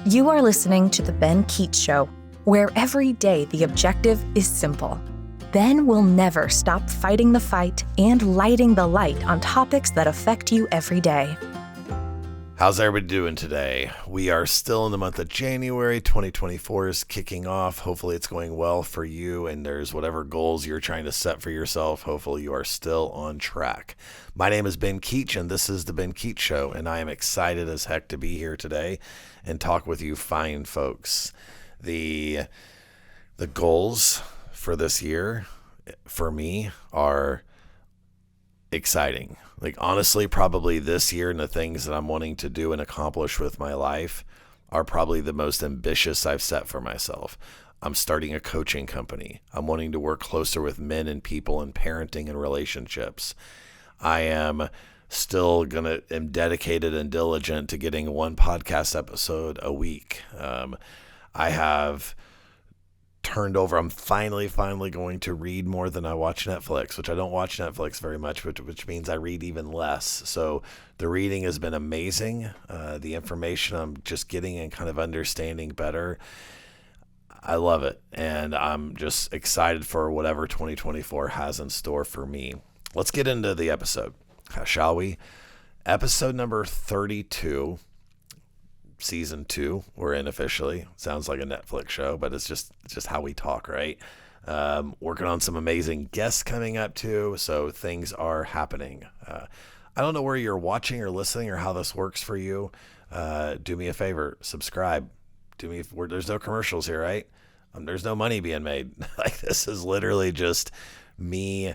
You are listening to The Ben Keech Show, where every day the objective is simple. Ben will never stop fighting the fight and lighting the light on topics that affect you every day. How's everybody doing today? We are still in the month of January. 2024 is kicking off. Hopefully it's going well for you, and there's whatever goals you're trying to set for yourself. Hopefully you are still on track. My name is Ben Keech, and this is the Ben Keech Show, and I am excited as heck to be here today and talk with you fine folks. The goals for this year for me are exciting. Like, honestly, probably this year and the things that I'm wanting to do and accomplish with my life are probably the most ambitious I've set for myself. I'm starting a coaching company. I'm wanting to work closer with men and people in parenting and relationships. I am still am dedicated and diligent to getting one podcast episode a week. I have turned over. I'm finally going to read more than I watch Netflix, which I don't watch Netflix very much, which means I read even less. So the reading has been amazing. The information I'm just getting and kind of understanding better, I love it. And I'm just excited for whatever 2024 has in store for me. Let's get into the episode, shall we? Episode number 32. Season 2 we're in officially. Sounds like a Netflix show, but it's just how we talk, right? Working on some amazing guests coming up too, so things are happening. I don't know where you're watching or listening or how this works for you. Do me a favor, subscribe. There's no commercials here, right? There's no money being made. Like, this is literally just me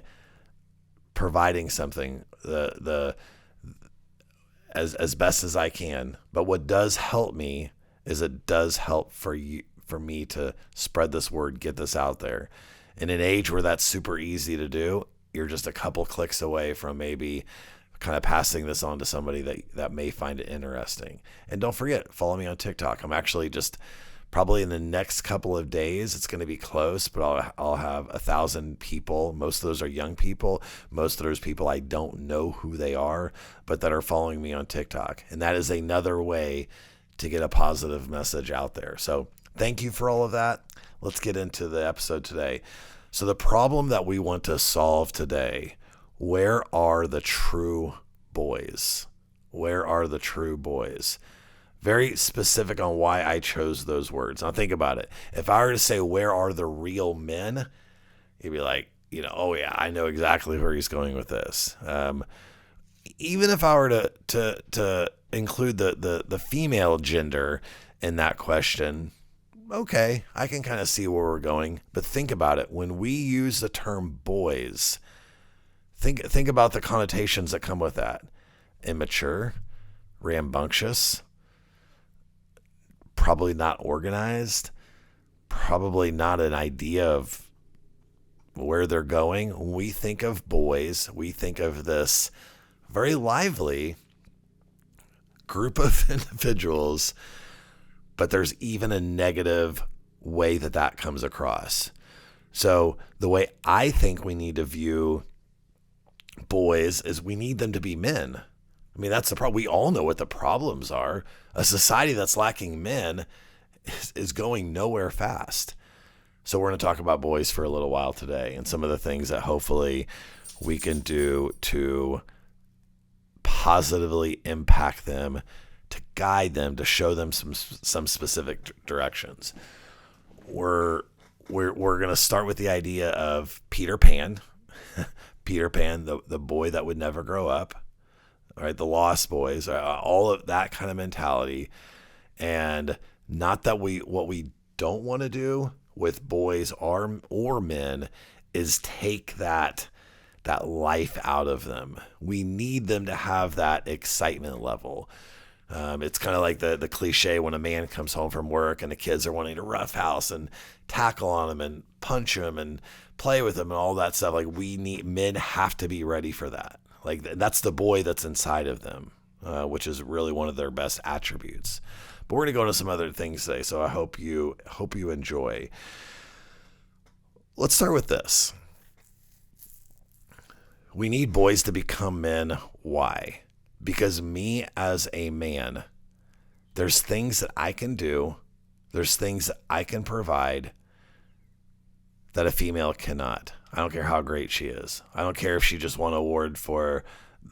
providing something as best as I can. But what does help me is it does help for me to spread this word, get this out there. In an age where that's super easy to do, you're just a couple clicks away from maybe kind of passing this on to somebody that may find it interesting. And don't forget, follow me on TikTok. I'm actually just probably in the next couple of days, it's going to be close, but I'll have 1,000 people. Most of those are young people. Most of those people I don't know who they are, but that are following me on TikTok. And that is another way to get a positive message out there. So thank you for all of that. Let's get into the episode today. So the problem that we want to solve today, where are the true boys? Where are the true boys? Very specific on why I chose those words. Now think about it. If I were to say, where are the real men? You'd be like, oh yeah, I know exactly where he's going with this. Even if I were to include the female gender in that question, okay, I can kind of see where we're going. But think about it. When we use the term boys, think about the connotations that come with that. Immature, rambunctious, probably not organized, probably not an idea of where they're going. When we think of boys, we think of this very lively group of individuals, but there's even a negative way that comes across. So the way I think we need to view boys is we need them to be men. I mean, that's the problem. We all know what the problems are. A society that's lacking men is going nowhere fast. So we're going to talk about boys for a little while today and some of the things that hopefully we can do to positively impact them, to guide them, to show them some specific directions. We're going to start with the idea of Peter Pan. Peter Pan, the boy that would never grow up. Right, the Lost Boys, all of that kind of mentality. And not that what we don't want to do with boys or men is take that life out of them. We need them to have that excitement level. It's kind of like the cliche when a man comes home from work and the kids are wanting to roughhouse and tackle on him and punch him and play with him and all that stuff. Like, men have to be ready for that. Like, that's the boy that's inside of them, which is really one of their best attributes. But we're going to go into some other things today, so I hope you enjoy. Let's start with this. We need boys to become men. Why? Because me as a man There's things that I can do. There's things that I can provide that a female cannot. I don't care how great she is. I don't care if she just won an award for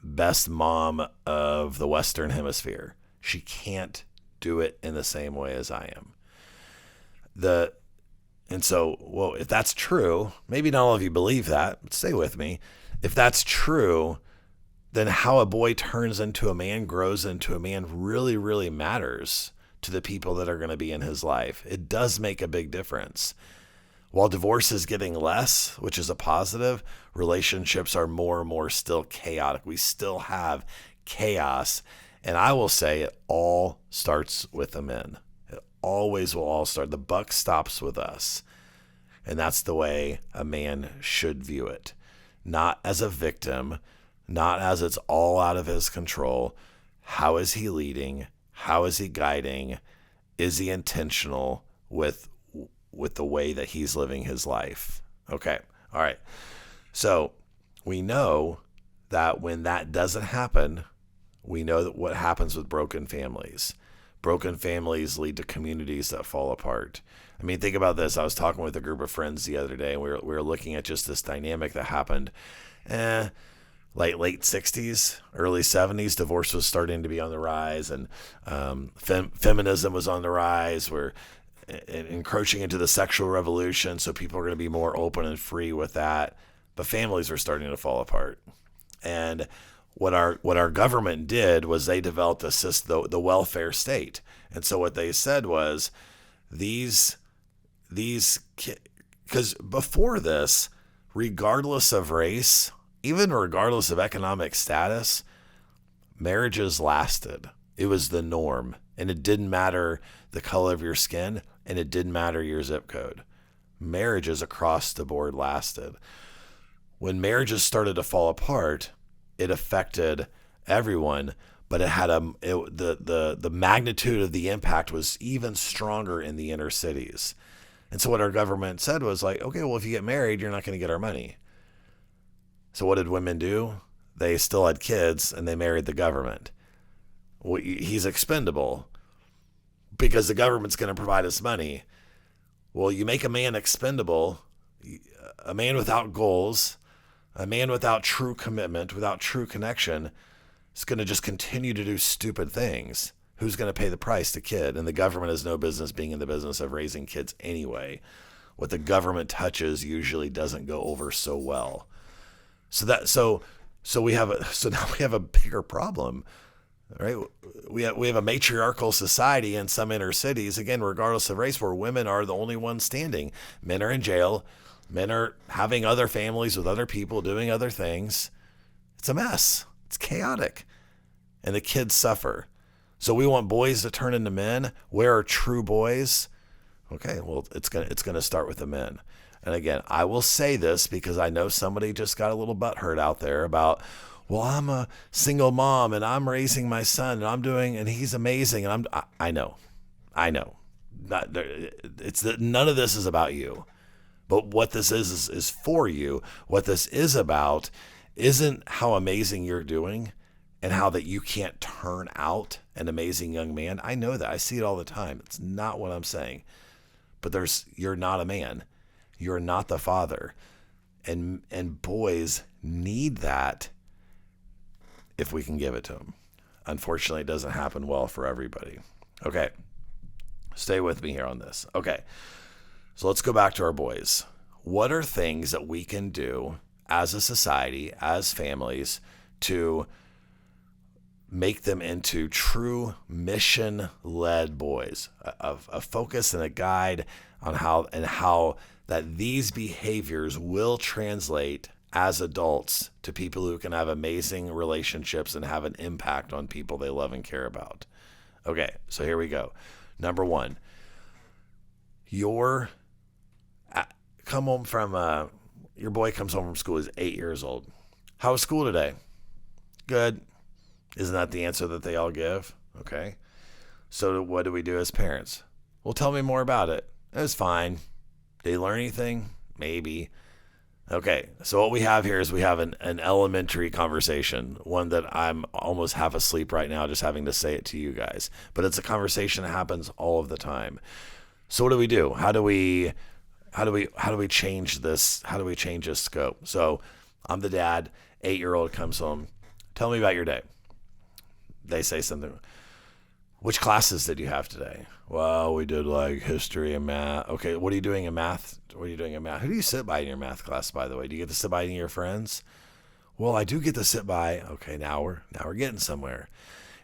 best mom of the Western Hemisphere. She can't do it in the same way as I am. And so, well, if that's true, maybe not all of you believe that, but stay with me. If that's true, then how a boy turns into a man, grows into a man, really, really matters to the people that are going to be in his life. It does make a big difference. While divorce is getting less, which is a positive, relationships are more and more still chaotic. We still have chaos. And I will say it all starts with the men. It always will all start. The buck stops with us. And that's the way a man should view it. Not as a victim, not as it's all out of his control. How is he leading? How is he guiding? Is he intentional with the way that he's living his life? Okay. All right. So we know that when that doesn't happen, we know that what happens with broken families. Broken families lead to communities that fall apart. I mean, think about this. I was talking with a group of friends the other day, and we were looking at just this dynamic that happened. Like late 60s, early 70s, divorce was starting to be on the rise, and feminism was on the rise. We're encroaching into the sexual revolution, so people are going to be more open and free with that. But families were starting to fall apart. And what our government did was they developed the welfare state. And so what they said was these because before this, regardless of race, even regardless of economic status, marriages lasted. It was the norm. And it didn't matter the color of your skin, and it didn't matter your zip code. Marriages across the board lasted. When marriages started to fall apart, it affected everyone, but it had the magnitude of the impact was even stronger in the inner cities. And so what our government said was like, okay, well, if you get married, you're not going to get our money. So what did women do? They still had kids, and they married the government. Well, he's expendable because the government's going to provide us money. Well, you make a man expendable, a man without goals, a man without true commitment, without true connection, is going to just continue to do stupid things. Who's going to pay the price? The kid. And the government has no business being in the business of raising kids anyway. What the government touches usually doesn't go over so well. So now we have a bigger problem, right? We have a matriarchal society in some inner cities, again, regardless of race, where women are the only ones standing. Men are in jail. Men are having other families with other people, doing other things. It's a mess. It's chaotic. And the kids suffer. So we want boys to turn into men. Where are true boys? Okay, well, it's gonna start with the men. And again, I will say this because I know somebody just got a little butthurt out there about, well, I'm a single mom and I'm raising my son and he's amazing. And I know. None of this is about you. But what this is for you. What this is about isn't how amazing you're doing and how that you can't turn out an amazing young man. I know that. I see it all the time. It's not what I'm saying. But you're not a man. You're not the father. And boys need that if we can give it to them. Unfortunately, it doesn't happen well for everybody. Okay. Stay with me here on this. Okay. So let's go back to our boys. What are things that we can do as a society, as families, to make them into true mission-led boys? A focus and a guide on how that these behaviors will translate as adults to people who can have amazing relationships and have an impact on people they love and care about. Okay, so here we go. Number one, your boy comes home from school. He's 8 years old. How was school today? Good. Isn't that the answer that they all give? Okay. So what do we do as parents? Well, tell me more about it. It was fine. Did he learn anything? Maybe. Okay, so what we have here is we have an elementary conversation, one that I'm almost half asleep right now just having to say it to you guys. But it's a conversation that happens all of the time. So what do we do? How do we change this? How do we change this scope? So I'm the dad, 8-year-old comes home. Tell me about your day. They say something. Which classes did you have today? Well, we did like history and math. Okay, what are you doing in math? What are you doing in math? Who do you sit by in your math class, by the way? Do you get to sit by any of your friends? Well, I do get to sit by. Okay, now we're getting somewhere.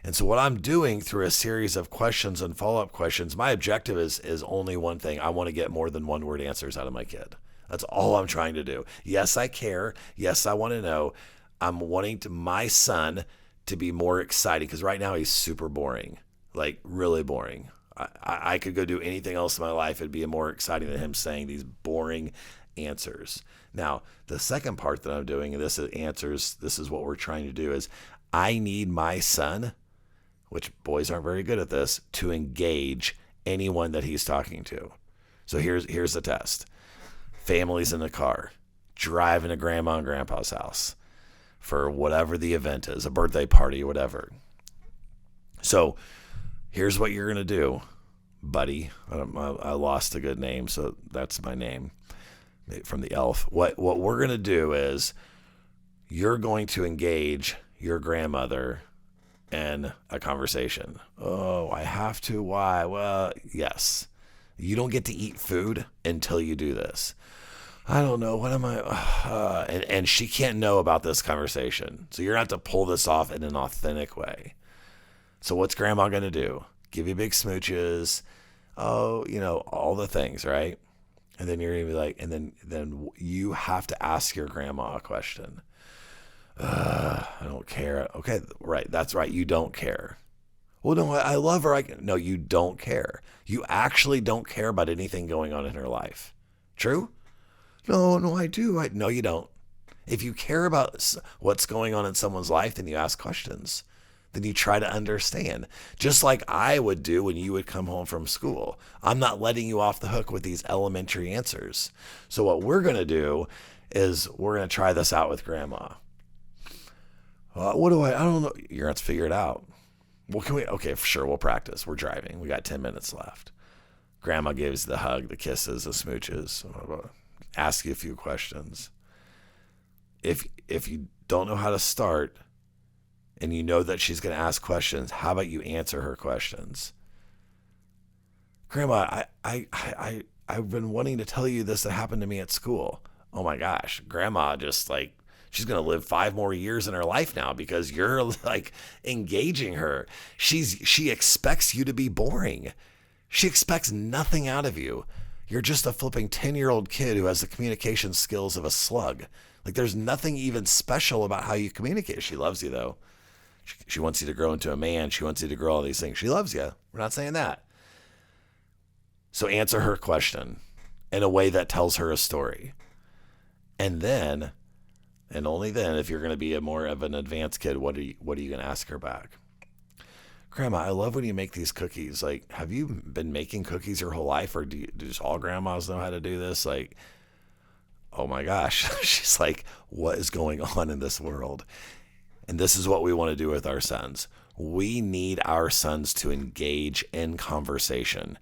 And so what I'm doing through a series of questions and follow-up questions, my objective is only one thing. I want to get more than one word answers out of my kid. That's all I'm trying to do. Yes, I care. Yes, I want to know. I'm wanting my son to be more excited because right now he's super boring, like really boring. I could go do anything else in my life. It'd be more exciting than him saying these boring answers. Now, the second part that I'm doing, and this is answers, this is what we're trying to do, is I need my son, which boys aren't very good at this, to engage anyone that he's talking to. So here's the test. Families in the car, driving to grandma and grandpa's house for whatever the event is, a birthday party, whatever. So here's what you're going to do, buddy. I lost a good name, so that's my name from the elf. What we're going to do is you're going to engage your grandmother in a conversation. Oh, I have to? Why? Well, yes. You don't get to eat food until you do this. I don't know. What am I? And she can't know about this conversation. So you're going to have to pull this off in an authentic way. So what's grandma going to do? Give you big smooches. Oh, all the things, right? And then you're going to be like, and then you have to ask your grandma a question. I don't care. Okay, right. That's right. You don't care. Well, no, I love her. No, you don't care. You actually don't care about anything going on in her life. True? No, I do. No, you don't. If you care about what's going on in someone's life, then you ask questions. Then you try to understand. Just like I would do when you would come home from school. I'm not letting you off the hook with these elementary answers. So what we're going to do is we're going to try this out with grandma. I don't know. You're going to have to figure it out. Well, okay, sure, we'll practice. We're driving. We got 10 minutes left. Grandma gives the hug, the kisses, the smooches. Ask you a few questions. If you don't know how to start and you know that she's going to ask questions, how about you answer her questions? Grandma, I've been wanting to tell you this that happened to me at school. Oh my gosh, grandma just like, she's going to live 5 more years in her life now because you're like engaging her. She expects you to be boring. She expects nothing out of you. You're just a flipping 10-year-old kid who has the communication skills of a slug. Like there's nothing even special about how you communicate. She loves you though. She wants you to grow into a man. She wants you to grow all these things. She loves you. We're not saying that. So answer her question in a way that tells her a story. And then, and only then, if you're going to be a more of an advanced kid, what are you going to ask her back? Grandma, I love when you make these cookies. Like, have you been making cookies your whole life, or do just all grandmas know how to do this? Like, oh my gosh. She's like, what is going on in this world? And this is what we want to do with our sons. We need our sons to engage in conversation,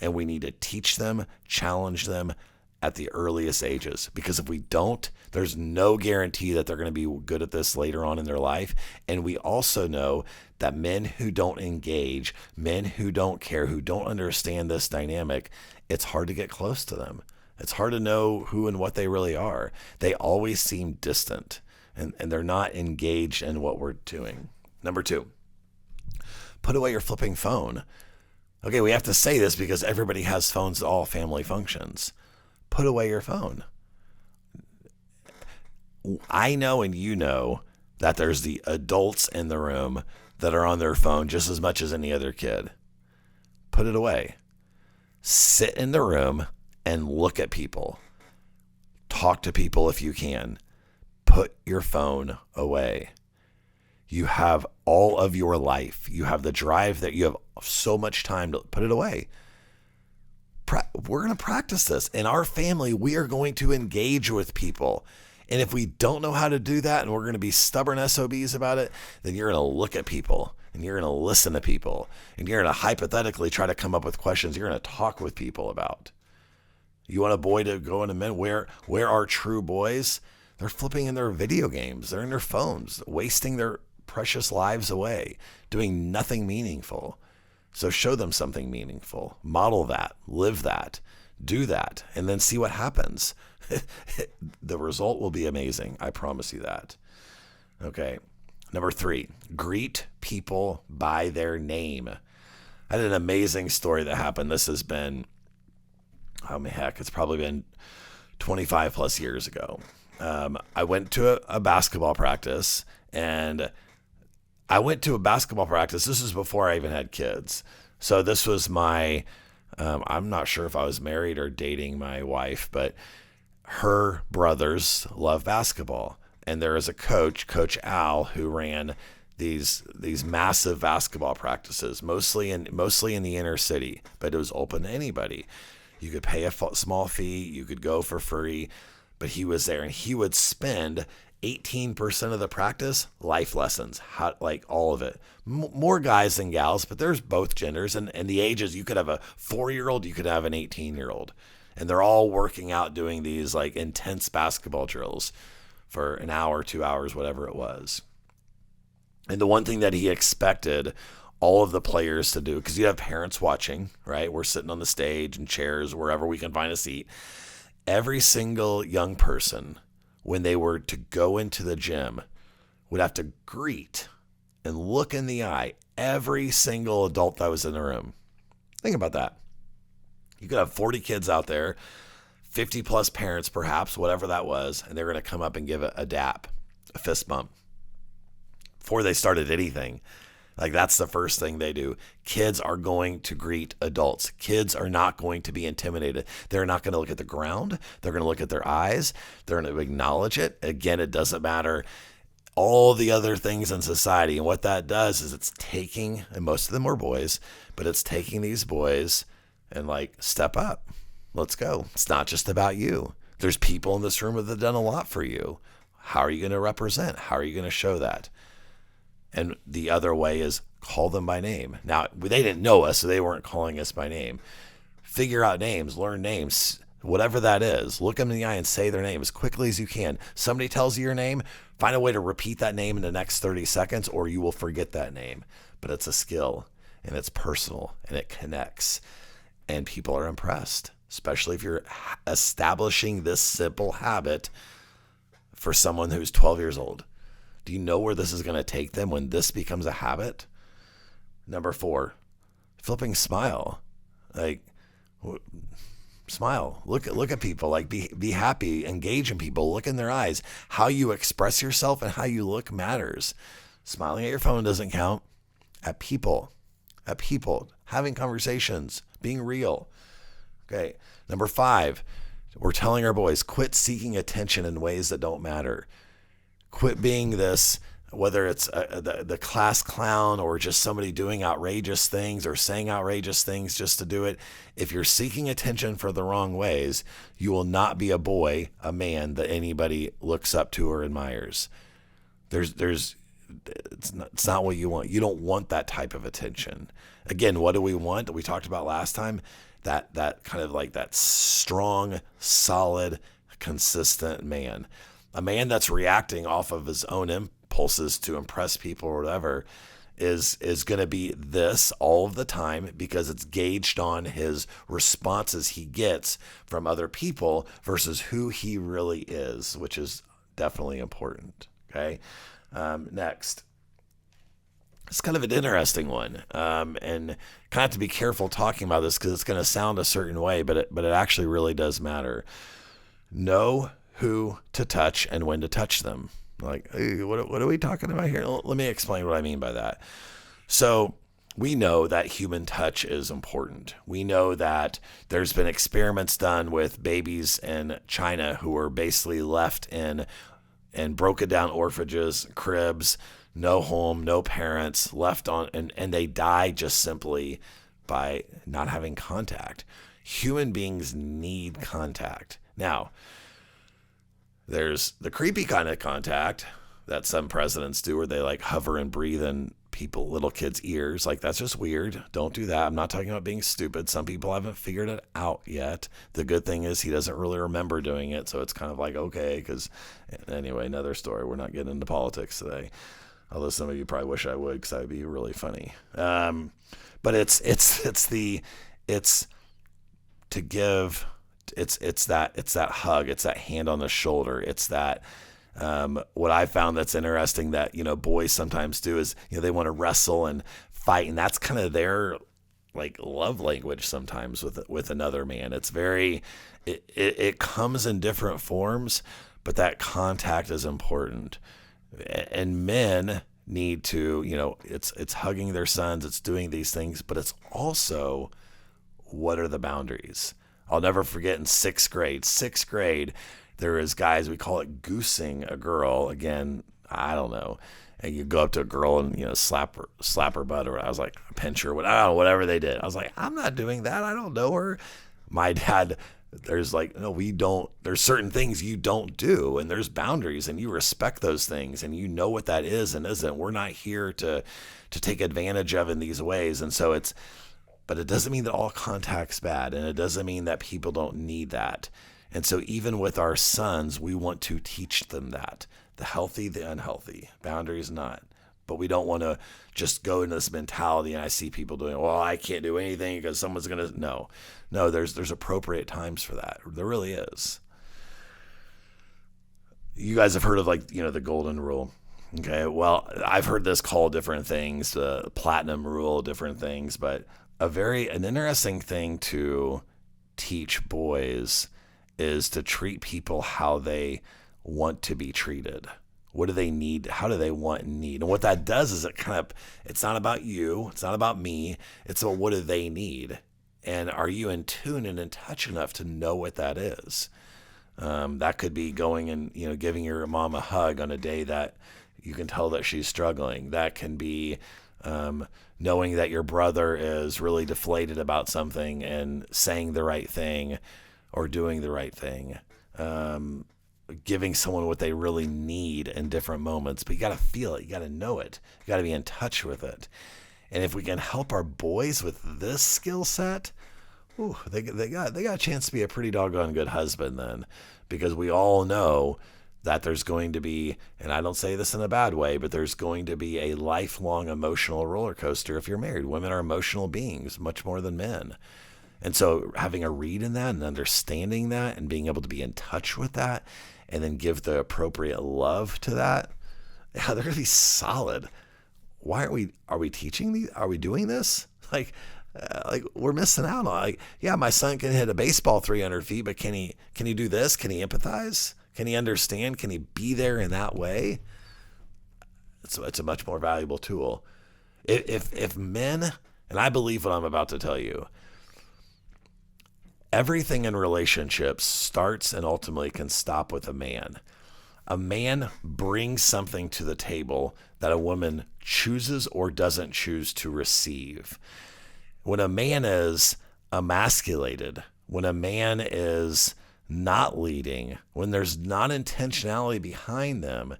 and we need to teach them, challenge them at the earliest ages, because if we don't, there's no guarantee that they're going to be good at this later on in their life. And we also know that men who don't engage, men who don't care, who don't understand this dynamic, it's hard to get close to them. It's hard to know who and what they really are. They always seem distant, and they're not engaged in what we're doing. Number 2, put away your flipping phone. Okay, we have to say this because everybody has phones at all family functions. Put away your phone. I know and you know that there's the adults in the room that are on their phone just as much as any other kid. Put it away. Sit in the room and look at people. Talk to people if you can. Put your phone away. You have all of your life. You have the drive that you have so much time to put it away. to practice this. In our family, we are going to engage with people. And if we don't know how to do that and we're going to be stubborn SOBs about it, then you're going to look at people and you're going to listen to people and you're going to hypothetically try to come up with questions you're going to talk with people about. You want a boy to go into men? Where are true boys? They're flipping in their video games. They're in their phones, wasting their precious lives away, doing nothing meaningful. So show them something meaningful. Model that. Live that. Do that. And then see what happens. The result will be amazing. I promise you that. Okay. Number 3, greet people by their name. I had an amazing story that happened. This has been, it's probably been 25 plus years ago. I went to a basketball practice, and this is before I even had kids. So this was my, I'm not sure if I was married or dating my wife, but her brothers love basketball. And there is a coach, Coach Al, who ran these massive basketball practices, mostly in the inner city, but it was open to anybody. You could pay a small fee, you could go for free, but he was there, and he would spend 18% of the practice life lessons, all of it. More guys than gals, but there's both genders, and the ages. You could have a 4-year-old, you could have an 18-year-old, and they're all working out doing these intense basketball drills for an hour, 2 hours, whatever it was. And the one thing that he expected all of the players to do, because you have parents watching, right? We're sitting on the stage and chairs, wherever we can find a seat. Every single young person, when they were to go into the gym, would have to greet and look in the eye every single adult that was in the room. Think about that. You could have 40 kids out there, 50 plus parents perhaps, whatever that was, and they're going to come up and give a dap, a fist bump, before they started anything. That's the first thing they do. Kids are going to greet adults. Kids are not going to be intimidated. They're not going to look at the ground. They're going to look at their eyes. They're going to acknowledge it. Again, it doesn't matter all the other things in society. And what that does is it's taking, and most of them were boys, but it's taking these boys and step up. Let's go. It's not just about you. There's people in this room that have done a lot for you. How are you going to represent? How are you going to show that? And the other way is call them by name. Now, they didn't know us, so they weren't calling us by name. Figure out names, learn names, whatever that is. Look them in the eye and say their name as quickly as you can. Somebody tells you your name, find a way to repeat that name in the next 30 seconds or you will forget that name. But it's a skill, and it's personal, and it connects. And people are impressed, especially if you're establishing this simple habit for someone who's 12 years old. Do you know where this is going to take them when this becomes a habit? Number 4, flipping smile. Smile. Look at people. Be happy. Engage in people. Look in their eyes. How you express yourself and how you look matters. Smiling at your phone doesn't count. At people. Having conversations. Being real. Okay. Number 5, we're telling our boys, quit seeking attention in ways that don't matter. Quit being this, whether it's the class clown or just somebody doing outrageous things or saying outrageous things just to do it. If you're seeking attention for the wrong ways, you will not be a boy, a man that anybody looks up to or admires. It's not what you want. You don't want that type of attention. Again, what do we want? We talked about last time, that kind of that strong, solid, consistent man. A man that's reacting off of his own impulses to impress people or whatever is going to be this all of the time because it's gauged on his responses he gets from other people versus who he really is, which is definitely important. Okay. Next. It's kind of an interesting one. And kind of have to be careful talking about this because it's going to sound a certain way, but it actually really does matter. Know who to touch and when to touch them. Hey, what are we talking about here? Let me explain what I mean by that. So we know that human touch is important. We know that there's been experiments done with babies in China who were basically left in broken down orphanages, cribs, no home, no parents, left on, and they die just simply by not having contact. Human beings need contact. Now, there's the creepy kind of contact that some presidents do where they like hover and breathe in little kids' ears. Like, that's just weird. Don't do that. I'm not talking about being stupid. Some people haven't figured it out yet. The good thing is he doesn't really remember doing it. So it's kind of like, okay, because anyway, another story. We're not getting into politics today. Although some of you probably wish I would, because that would be really funny. But it's to give, it's that hug, it's that hand on the shoulder, it's that, what I found that's interesting that, boys sometimes do is, they want to wrestle and fight, and that's kind of their like love language sometimes with another man. It's very, it comes in different forms, but that contact is important. And men need to, it's hugging their sons, it's doing these things, but it's also, what are the boundaries? I'll never forget in sixth grade, there is guys, we call it goosing a girl. Again, I don't know. And you go up to a girl and, slap her butt, or I was like, pinch her, whatever they did. I was like, I'm not doing that. I don't know her. My dad, there's like, no, we don't, there's certain things you don't do, and there's boundaries, and you respect those things, and you know what that is and isn't. We're not here to take advantage of in these ways. And so but it doesn't mean that all contact's bad, and it doesn't mean that people don't need that. And so even with our sons, we want to teach them that. The healthy, the unhealthy. Boundaries not. But we don't want to just go into this mentality, and I see people doing, well, I can't do anything because someone's going to, no, there's appropriate times for that. There really is. You guys have heard of the golden rule. Okay, well, I've heard this called different things, the platinum rule, different things, but an interesting thing to teach boys is to treat people how they want to be treated. What do they need? How do they want and need? And what that does is it's not about you. It's not about me. It's about what do they need? And are you in tune and in touch enough to know what that is? That could be going and, giving your mom a hug on a day that you can tell that she's struggling. That can be knowing that your brother is really deflated about something and saying the right thing or doing the right thing. Giving someone what they really need in different moments. But you got to feel it. You got to know it. You got to be in touch with it. And if we can help our boys with this skill set, they got a chance to be a pretty doggone good husband then. Because we all know that there's going to be, and I don't say this in a bad way, but there's going to be a lifelong emotional roller coaster if you're married. Women are emotional beings, much more than men. And so having a read in that and understanding that and being able to be in touch with that and then give the appropriate love to that, they're going to be solid. Why are we teaching these? Are we doing this? Like we're missing out on, my son can hit a baseball 300 feet, but can he do this? Can he empathize? Can he understand? Can he be there in that way? It's a much more valuable tool. If men, and I believe what I'm about to tell you, everything in relationships starts and ultimately can stop with a man. A man brings something to the table that a woman chooses or doesn't choose to receive. When a man is emasculated, when a man is not leading, when there's not intentionality behind them,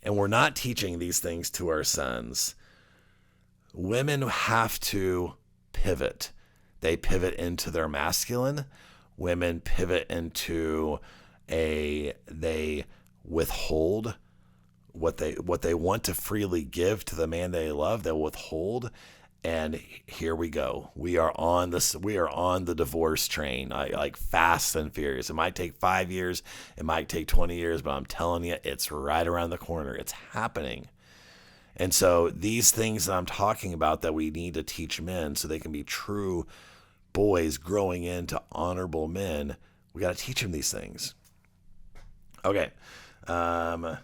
and we're not teaching these things to our sons, women have to pivot. They pivot into their masculine. Women pivot into they withhold what they want to freely give to the man they love. They'll withhold. And here we go. We are on the divorce train, like fast and furious. It might take 5 years. It might take 20 years, but I'm telling you, it's right around the corner. It's happening. And so these things that I'm talking about that we need to teach men so they can be true boys growing into honorable men, we got to teach them these things. Okay. The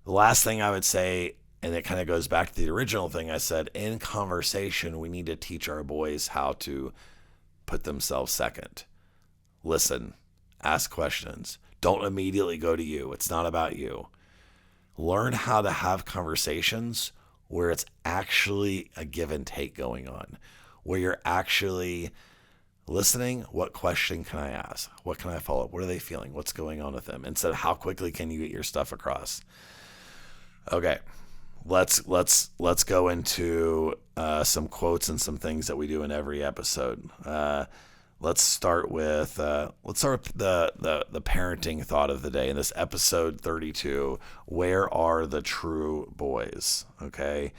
last thing I would say, and it kind of goes back to the original thing I said, in conversation, we need to teach our boys how to put themselves second. Listen, ask questions. Don't immediately go to you. It's not about you. Learn how to have conversations where it's actually a give and take going on, where you're actually listening. What question can I ask? What can I follow up? What are they feeling? What's going on with them? Instead of how quickly can you get your stuff across? Okay, let's go into some quotes and some things that we do in every episode. Let's start with the parenting thought of the day in this episode 32. Where are the true boys? Okay,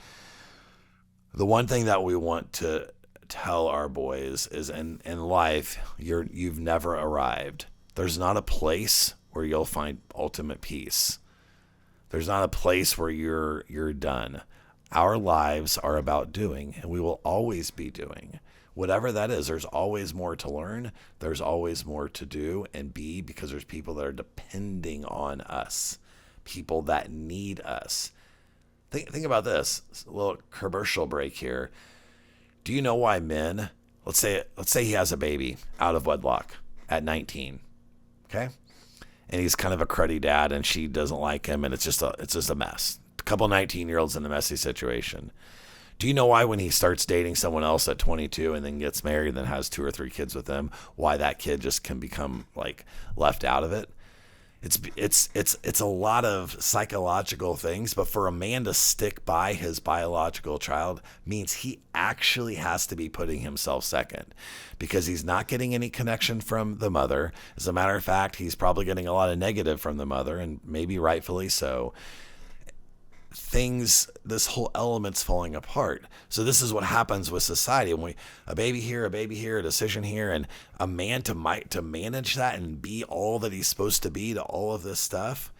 the one thing that we want to tell our boys is in life, you've never arrived. There's not a place where you'll find ultimate peace. There's not a place where you're done. Our lives are about doing, and we will always be doing. Whatever that is, there's always more to learn. There's always more to do and be, because there's people that are depending on us, people that need us. Think about this. A little commercial break here. Do you know why men, let's say he has a baby out of wedlock at 19, okay? And he's kind of a cruddy dad, and she doesn't like him, and it's just a mess. A couple 19-year-olds in a messy situation. Do you know why when he starts dating someone else at 22 and then gets married and then has 2 or 3 kids with them, why that kid just can become like left out of it? It's a lot of psychological things, but for a man to stick by his biological child means he actually has to be putting himself second, because he's not getting any connection from the mother. As a matter of fact, he's probably getting a lot of negative from the mother, and maybe rightfully so. This whole element's falling apart. So this is what happens with society. When a baby here, a decision here, and a man to manage that and be all that he's supposed to be to all of this stuff.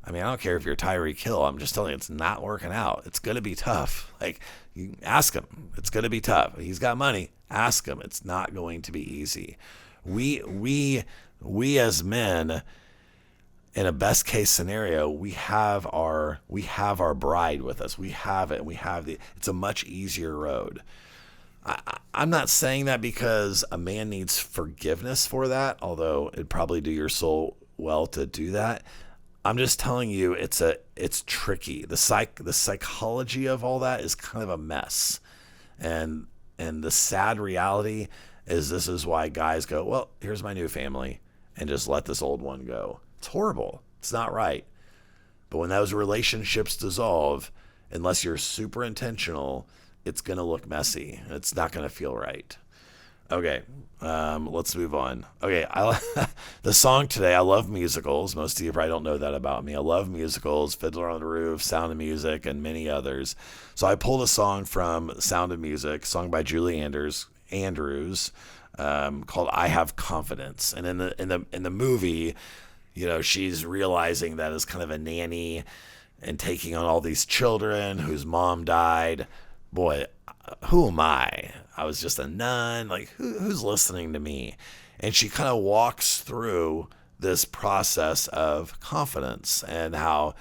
I mean, I don't care if you're Tyreek Hill. I'm just telling you, it's not working out. It's going to be tough. Like, you ask him. It's going to be tough. He's got money. Ask him. It's not going to be easy. We as men, in a best case scenario, we have our bride with us. We have it. It's a much easier road. I'm not saying that because a man needs forgiveness for that, although it'd probably do your soul well to do that. I'm just telling you, it's tricky. The psychology of all that is kind of a mess. And the sad reality is, this is why guys go, well, here's my new family, and just let this old one go. It's horrible. It's not right. But when those relationships dissolve, unless you're super intentional, it's going to look messy. It's not going to feel right. Okay, let's move on. Okay, the song today, I love musicals. Most of you probably don't know that about me. I love musicals, Fiddler on the Roof, Sound of Music, and many others. So I pulled a song from Sound of Music, sung by Julie Andrews, called "I Have Confidence." And in the movie, she's realizing that as kind of a nanny and taking on all these children whose mom died. Boy, who am I? I was just a nun. Like, who's listening to me? And she kind of walks through this process of confidence and how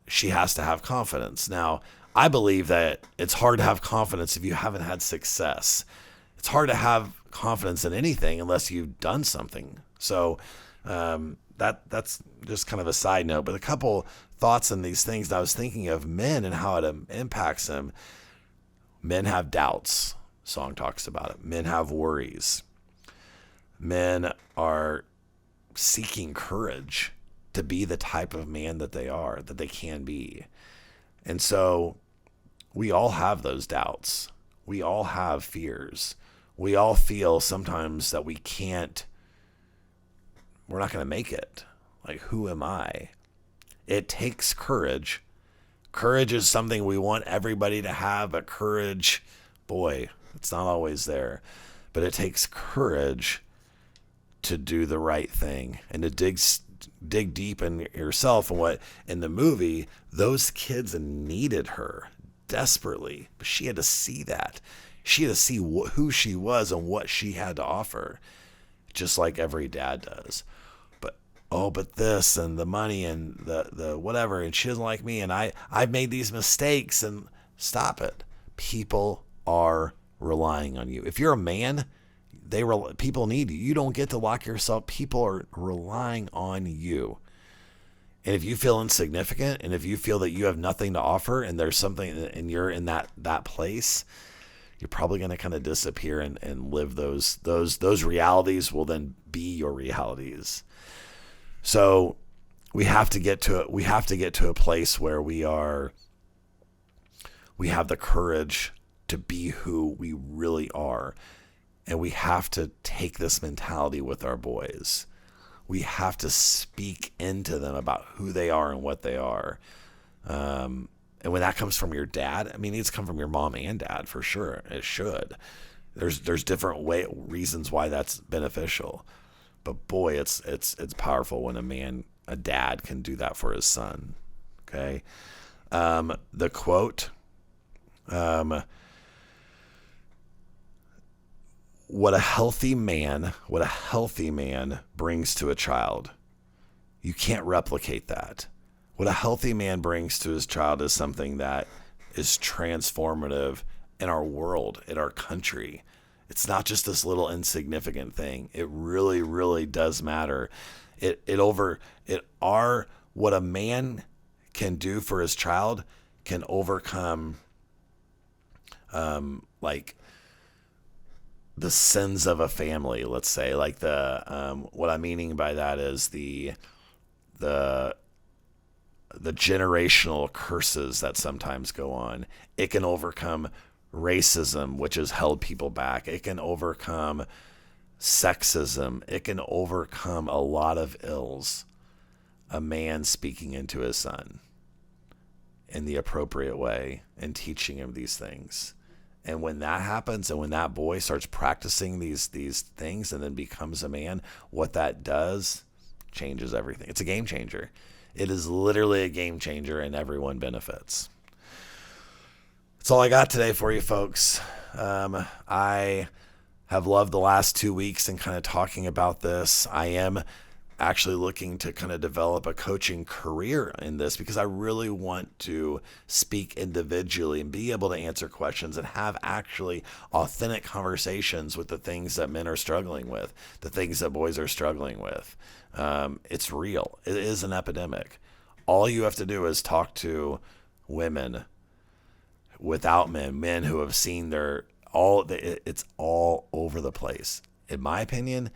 she has to have confidence. Now, I believe that it's hard to have confidence if you haven't had success. It's hard to have confidence in anything unless you've done something. So, that's just kind of a side note, but a couple thoughts on these things that I was thinking of men and how it impacts them. Men have doubts. Song talks about it. Men have worries. Men are seeking courage to be the type of man that they are, that they can be. And so we all have those doubts. We all have fears. We all feel sometimes that we're not going to make it. Like, who am I? It takes courage. Courage is something we want everybody to have, but courage, boy, it's not always there. But it takes courage to do the right thing and to dig deep in yourself. And what in the movie, those kids needed her desperately, but she had to see that. She had to see who she was and what she had to offer, just like every dad does. But this and the money and the whatever, and she doesn't like me, and I've made these mistakes, and stop it. People are relying on you. If you're a man, people need you. You don't get to lock yourself. People are relying on you. And if you feel insignificant, and if you feel that you have nothing to offer, and there's something, and you're in that place, you're probably going to kind of disappear and live those realities will then be your realities. So we have to get to a place where we have the courage to be who we really are. And we have to take this mentality with our boys. We have to speak into them about who they are and what they are. And when that comes from your dad, it needs to come from your mom and dad for sure. It should. There's different reasons why that's beneficial. But boy, it's powerful when a dad can do that for his son. Okay. The quote, what a healthy man brings to a child, you can't replicate that. What a healthy man brings to his child is something that is transformative in our world, in our country. It's not just this little insignificant thing. It really, really does matter. What a man can do for his child can overcome, like the sins of a family. Let's say, like what I'm meaning by that is the generational curses that sometimes go on. It can overcome racism, which has held people back. It can overcome sexism. It can overcome a lot of ills. A man speaking into his son in the appropriate way and teaching him these things. And when that happens, and when that boy starts practicing these things and then becomes a man, what that does changes everything. It's a game changer. It is literally a game changer, and everyone benefits. That's all I got today for you folks. I have loved the last 2 weeks and kind of talking about this. I am actually looking to kind of develop a coaching career in this because I really want to speak individually and be able to answer questions and have actually authentic conversations with the things that men are struggling with, the things that boys are struggling with. It's real. It is an epidemic. All you have to do is talk to women without men who have seen it's all over the place. In my opinion,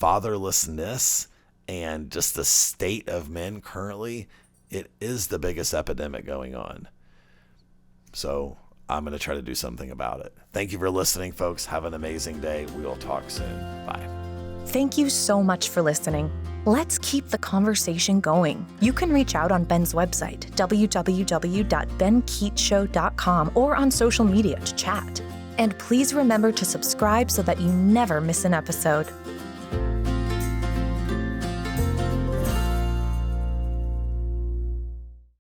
fatherlessness and just the state of men currently, it is the biggest epidemic going on. So I'm going to try to do something about it. Thank you for listening, folks. Have an amazing day. We will talk soon. Bye. Thank you so much for listening. Let's keep the conversation going. You can reach out on Ben's website, www.benkeechshow.com, or on social media to chat. And please remember to subscribe so that you never miss an episode.